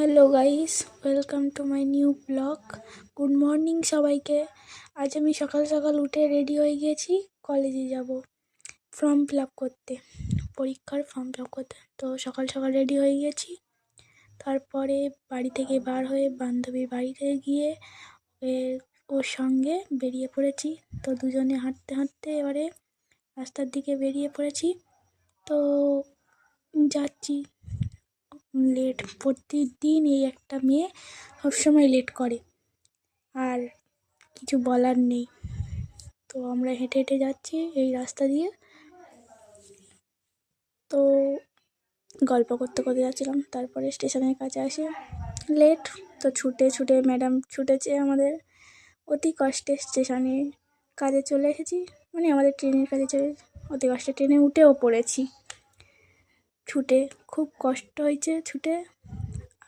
Hello guys, welcome to my new blog. Good morning সবাইকে। আজ আমি সকাল সকাল উঠে রেডি হয়ে গিয়েছি, কলেজে যাব ফর্ম ফিল আপ করতে, পরীক্ষার ফর্ম ফিল আপ করতে। তো সকাল সকাল রেডি হয়ে গিয়েছি। তারপরে বাড়ি থেকে বার হয়ে বান্ধবীর বাড়িতে গিয়ে ওর সঙ্গে বেরিয়ে পড়েছি। তো দুজনে হাঁটতে হাঁটতে এবারে রাস্তার দিকে বেরিয়ে পড়েছি। তো যাচ্ছি লেট, প্রতিদিন এই একটা মেয়ে সবসময় লেট করে, আর কিছু বলার নেই। তো আমরা হেঁটে হেঁটে যাচ্ছি এই রাস্তা দিয়ে। তো গল্প করতে করতে যাচ্ছিলাম, তারপরে স্টেশনের কাছে আসি লেট। তো ছুটে ছুটে ম্যাডাম ছুটেছে আমাদের, অতি কষ্টে স্টেশনে কাজে চলে এসেছি, মানে আমাদের ট্রেনের কাছে চলে, অতি কষ্টে ট্রেনে উঠেও পড়েছি ছুটে। খুব কষ্ট হয়েছে ছুটে।